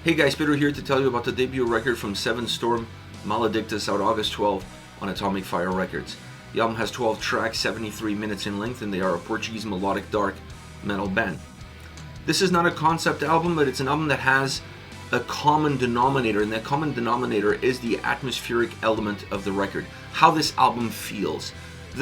Hey guys, Peter here to tell you about the debut record from Seven Storm, Maledictus, out August 12 on Atomic Fire Records. The album has 12 tracks, 73 minutes in length, and they are a Portuguese melodic dark metal band. This is not a concept album, but it's an album that has a common denominator, and that common denominator is the atmospheric element of the record. How this album feels.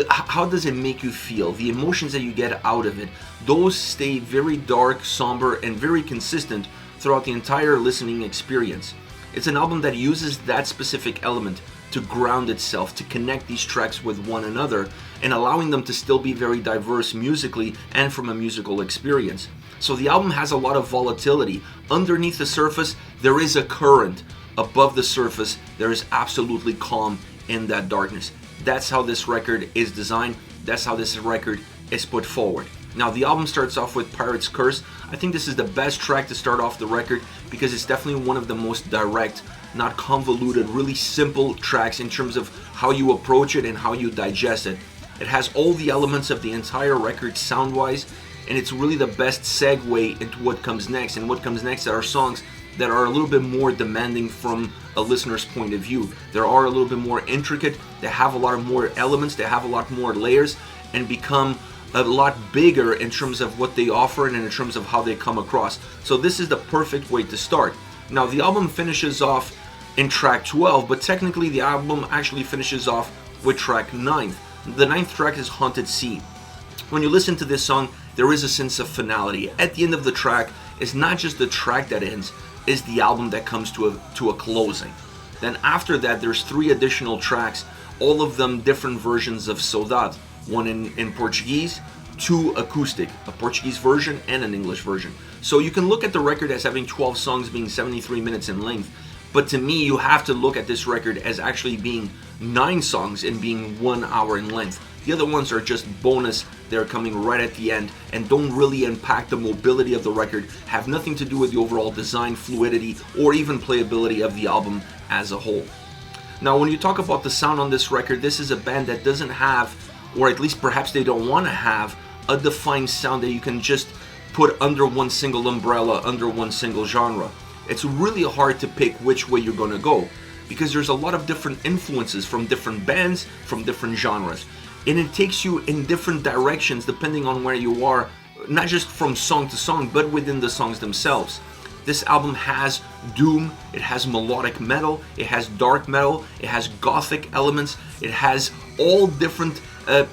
How does it make you feel? The emotions that you get out of it, those stay very dark, somber, and very consistent throughout the entire listening experience. It's an album that uses that specific element to ground itself, to connect these tracks with one another, and allowing them to still be very diverse musically and from a musical experience. So the album has a lot of volatility. Underneath the surface, there is a current. Above the surface, there is absolutely calm in that darkness. That's how this record is designed. That's how this record is put forward. Now, the album starts off with Pirate's Curse. I think this is the best track to start off the record because it's definitely one of the most direct, not convoluted, really simple tracks in terms of how you approach it and how you digest it. It has all the elements of the entire record sound-wise, and it's really the best segue into what comes next. And what comes next are songs that are a little bit more demanding from a listener's point of view. They are a little bit more intricate, they have a lot of more elements, they have a lot more layers, and become a lot bigger in terms of what they offer and in terms of how they come across. So this is the perfect way to start. Now, the album finishes off in track 12, but technically the album actually finishes off with track 9. The 9th track is Haunted Sea. When you listen to this song, there is a sense of finality. At the end of the track, it's not just the track that ends, it's the album that comes to a closing. Then after that, there's 3 additional tracks, all of them different versions of Saudade. One in Portuguese, 2 acoustic, a Portuguese version and an English version. So you can look at the record as having 12 songs being 73 minutes in length, but to me you have to look at this record as actually being 9 songs and being 1 hour in length. The other ones are just bonus, they're coming right at the end and don't really impact the mobility of the record, have nothing to do with the overall design, fluidity, or even playability of the album as a whole. Now, when you talk about the sound on this record, this is a band that doesn't have, or at least perhaps they don't want to have, a defined sound that you can just put under one single umbrella, under one single genre. It's really hard to pick which way you're going to go because there's a lot of different influences from different bands, from different genres. And it takes you in different directions depending on where you are, not just from song to song, but within the songs themselves. This album has doom, it has melodic metal, it has dark metal, it has gothic elements, it has all different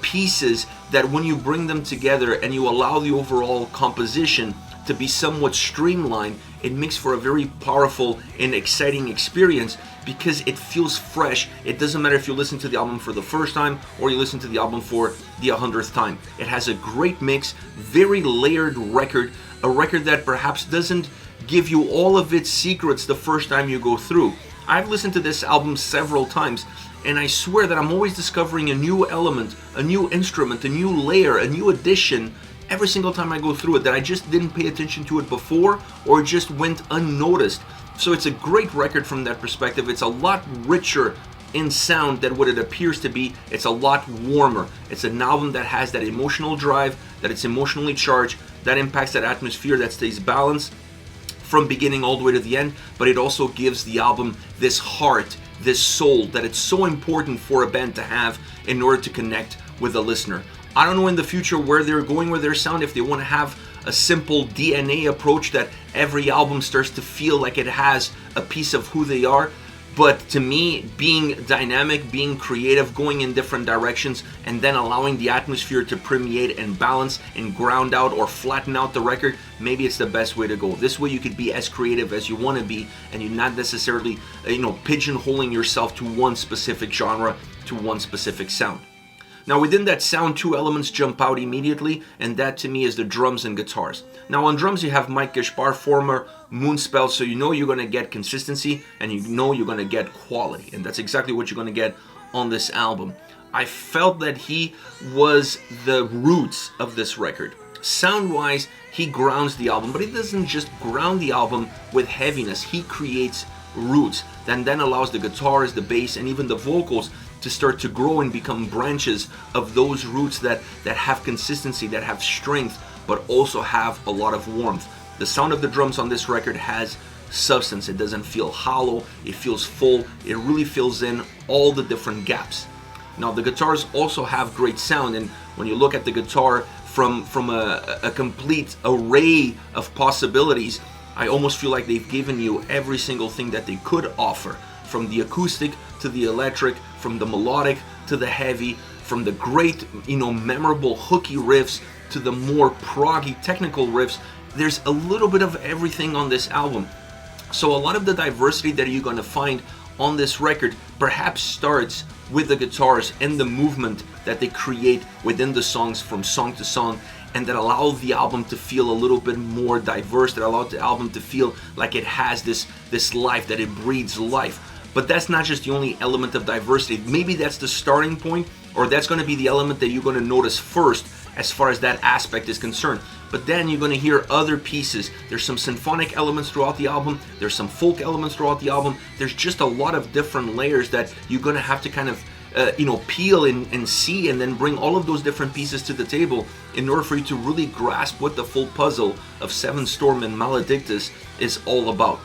pieces that when you bring them together and you allow the overall composition to be somewhat streamlined, it makes for a very powerful and exciting experience because it feels fresh. It doesn't matter if you listen to the album for the first time or you listen to the album for the 100th time. It has a great mix, very layered record, a record that perhaps doesn't give you all of its secrets the first time you go through. I've listened to this album several times, and I swear that I'm always discovering a new element, a new instrument, a new layer, a new addition every single time I go through it that I just didn't pay attention to it before or just went unnoticed. So it's a great record from that perspective. It's a lot richer in sound than what it appears to be. It's a lot warmer. It's an album that has that emotional drive, that it's emotionally charged, that impacts that atmosphere, that stays balanced from beginning all the way to the end, but it also gives the album this heart, this soul that it's so important for a band to have in order to connect with the listener. I don't know in the future where they're going with their sound, if they want to have a simple DNA approach that every album starts to feel like it has a piece of who they are. But to me, being dynamic, being creative, going in different directions, and then allowing the atmosphere to permeate and balance and ground out or flatten out the record, maybe it's the best way to go. This way you could be as creative as you want to be, and you're not necessarily, pigeonholing yourself to one specific genre, to one specific sound. Now, within that sound, 2 elements jump out immediately, and that to me is the drums and guitars. Now, on drums, you have Mike Gaspar, former Moonspell, so you know you're going to get consistency and you know you're going to get quality, and that's exactly what you're going to get on this album. I felt that he was the roots of this record. Sound-wise, he grounds the album, but he doesn't just ground the album with heaviness. He creates roots that then allows the guitars, the bass, and even the vocals to start to grow and become branches of those roots that have consistency, that have strength, but also have a lot of warmth. The sound of the drums on this record has substance. It doesn't feel hollow, it feels full. It really fills in all the different gaps. Now the guitars also have great sound, and when you look at the guitar from a complete array of possibilities, I almost feel like they've given you every single thing that they could offer, from the acoustic to the electric, from the melodic to the heavy, from the great, memorable hooky riffs to the more proggy technical riffs. There's a little bit of everything on this album. So a lot of the diversity that you're going to find on this record perhaps starts with the guitars and the movement that they create within the songs from song to song, and that allow the album to feel a little bit more diverse, that allow the album to feel like it has this life, that it breathes life. But that's not just the only element of diversity. Maybe that's the starting point, or that's going to be the element that you're going to notice first as far as that aspect is concerned. But then you're going to hear other pieces. There's some symphonic elements throughout the album. There's some folk elements throughout the album. There's just a lot of different layers that you're going to have to kind of peel and see, and then bring all of those different pieces to the table in order for you to really grasp what the full puzzle of Seven Storm and Maledictus is all about.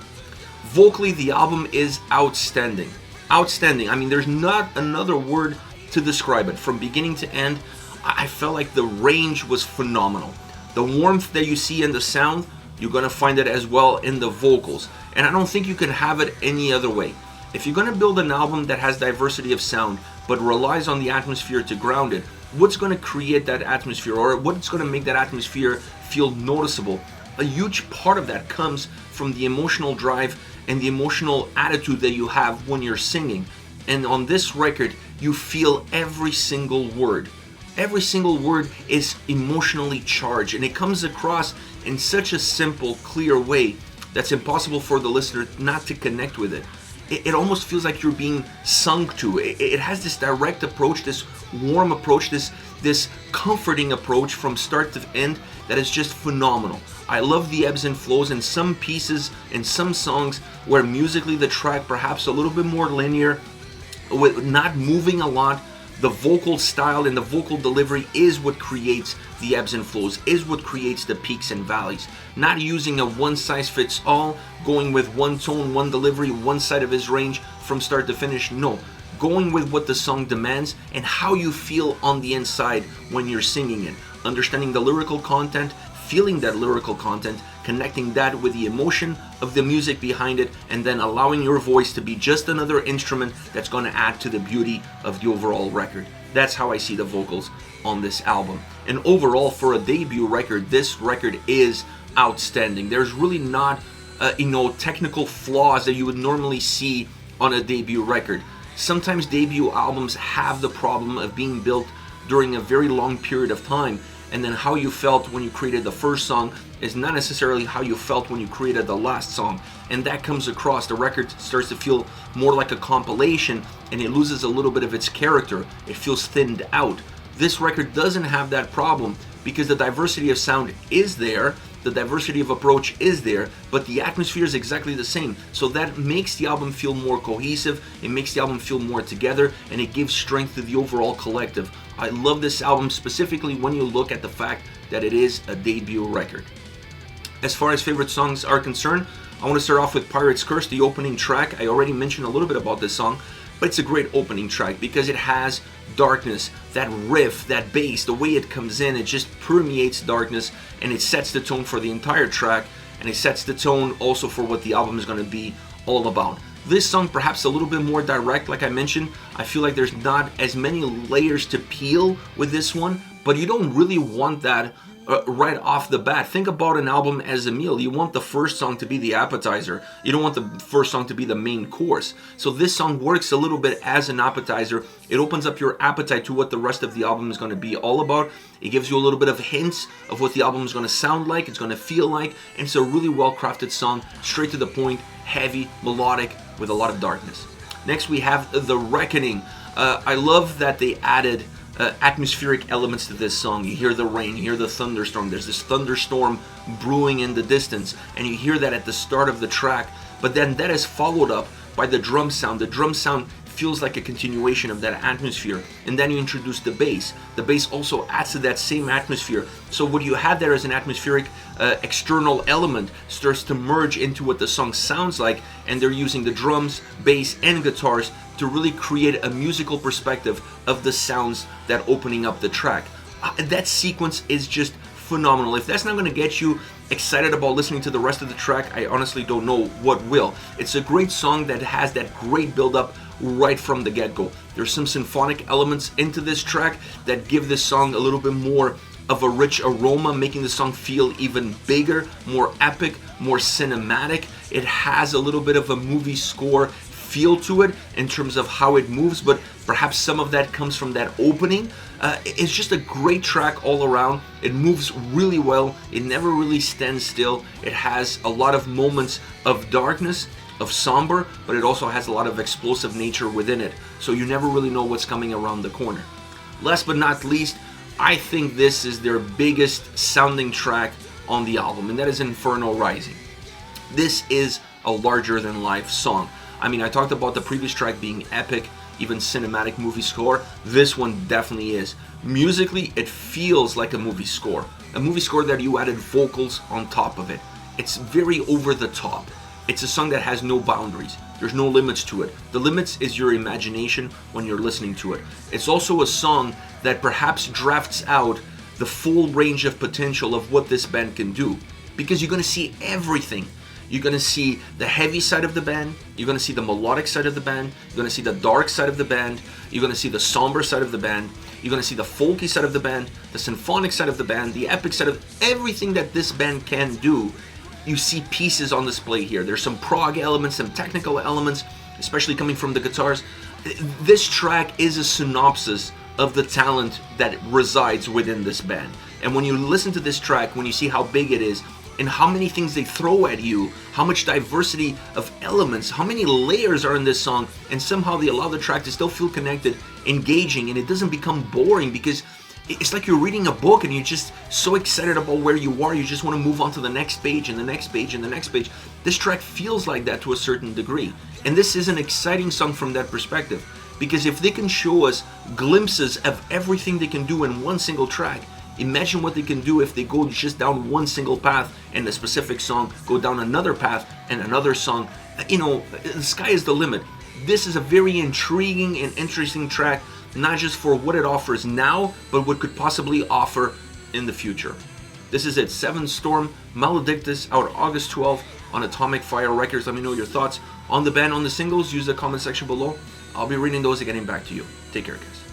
Vocally, the album is outstanding. Outstanding. I mean, there's not another word to describe it. From beginning to end, I felt like the range was phenomenal. The warmth that you see in the sound, you're going to find it as well in the vocals. And I don't think you can have it any other way. If you're going to build an album that has diversity of sound, but relies on the atmosphere to ground it, what's going to create that atmosphere, or what's going to make that atmosphere feel noticeable? A huge part of that comes from the emotional drive and the emotional attitude that you have when you're singing. And on this record, you feel every single word. Every single word is emotionally charged, and it comes across in such a simple, clear way that's impossible for the listener not to connect with it. It almost feels like you're being sung to. It has this direct approach, this warm approach, this comforting approach from start to end that is just phenomenal. I love the ebbs and flows in some pieces, in some songs, where musically the track perhaps a little bit more linear, with not moving a lot. The vocal style and the vocal delivery is what creates the ebbs and flows, is what creates the peaks and valleys. Not using a one-size-fits-all, going with one tone, one delivery, one side of his range from start to finish. No, going with what the song demands and how you feel on the inside when you're singing it. Understanding the lyrical content, feeling that lyrical content, connecting that with the emotion of the music behind it, and then allowing your voice to be just another instrument that's going to add to the beauty of the overall record. That's how I see the vocals on this album. And overall, for a debut record, this record is outstanding. There's really not technical flaws that you would normally see on a debut record. Sometimes debut albums have the problem of being built during a very long period of time, and then how you felt when you created the first song is not necessarily how you felt when you created the last song, and that comes across. The record starts to feel more like a compilation, and it loses a little bit of its character. It feels thinned out. This record doesn't have that problem because the diversity of sound is there, the diversity of approach is there, but the atmosphere is exactly the same. So that makes the album feel more cohesive, it makes the album feel more together, and it gives strength to the overall collective. I love this album specifically when you look at the fact that it is a debut record. As far as favorite songs are concerned, I want to start off with Pirate's Curse, the opening track. I already mentioned a little bit about this song, but it's a great opening track because it has darkness, that riff, that bass, the way it comes in, it just permeates darkness, and it sets the tone for the entire track, and it sets the tone also for what the album is going to be all about. This song perhaps a little bit more direct, like I mentioned. I feel like there's not as many layers to peel with this one, but you don't really want that right off the bat. Think about an album as a meal. You want the first song to be the appetizer. You don't want the first song to be the main course. So this song works a little bit as an appetizer. It opens up your appetite to what the rest of the album is going to be all about. It gives you a little bit of hints of what the album is going to sound like, it's going to feel like, and it's a really well-crafted song, straight to the point, heavy, melodic, with a lot of darkness. Next we have The Reckoning. I love that they added atmospheric elements to this song. You hear the rain, you hear the thunderstorm. There's this thunderstorm brewing in the distance, and you hear that at the start of the track, but then that is followed up by the drum sound. The drum sound feels like a continuation of that atmosphere. And then you introduce the bass. The bass also adds to that same atmosphere. So what you have there as an atmospheric external element starts to merge into what the song sounds like, and they're using the drums, bass, and guitars to really create a musical perspective of the sounds that opening up the track. That sequence is just phenomenal. If that's not going to get you excited about listening to the rest of the track, I honestly don't know what will. It's a great song that has that great build-up right from the get-go. There's some symphonic elements into this track that give this song a little bit more of a rich aroma, making the song feel even bigger, more epic, more cinematic. It has a little bit of a movie score feel to it in terms of how it moves, but perhaps some of that comes from that opening. It's just a great track all around. It moves really well. It never really stands still. It has a lot of moments of darkness, of somber, but it also has a lot of explosive nature within it. So you never really know what's coming around the corner. Last but not least, I think this is their biggest sounding track on the album, and that is Inferno Rising. This is a larger than life song. I mean, I talked about the previous track being epic, even cinematic movie score. This one definitely is. Musically, it feels like a movie score. A movie score that you added vocals on top of it. It's very over the top. It's a song that has no boundaries. There's no limits to it. The limits is your imagination when you're listening to it. It's also a song that perhaps drafts out the full range of potential of what this band can do, because you're going to see everything. You're going to see the heavy side of the band, you're going to see the melodic side of the band, you're going to see the dark side of the band, you're going to see the somber side of the band, you're going to see the folky side of the band, the symphonic side of the band, the epic side of everything that this band can do. You see pieces on display here. There's some prog elements, some technical elements, especially coming from the guitars. This track is a synopsis of the talent that resides within this band. And when you listen to this track, when you see how big it is, and how many things they throw at you, how much diversity of elements, how many layers are in this song, and somehow they allow the track to still feel connected, engaging, and it doesn't become boring, because it's like you're reading a book and you're just so excited about where you are, you just want to move on to the next page and the next page and the next page. This track feels like that to a certain degree. And this is an exciting song from that perspective, because if they can show us glimpses of everything they can do in one single track, imagine what they can do if they go just down one single path and a specific song, go down another path and another song. You know, the sky is the limit. This is a very intriguing and interesting track, not just for what it offers now, but what could possibly offer in the future. This is it, 7 Storm, Maledictus, out August 12th on Atomic Fire Records. Let me know your thoughts on the band, on the singles. Use the comment section below. I'll be reading those and getting back to you. Take care, guys.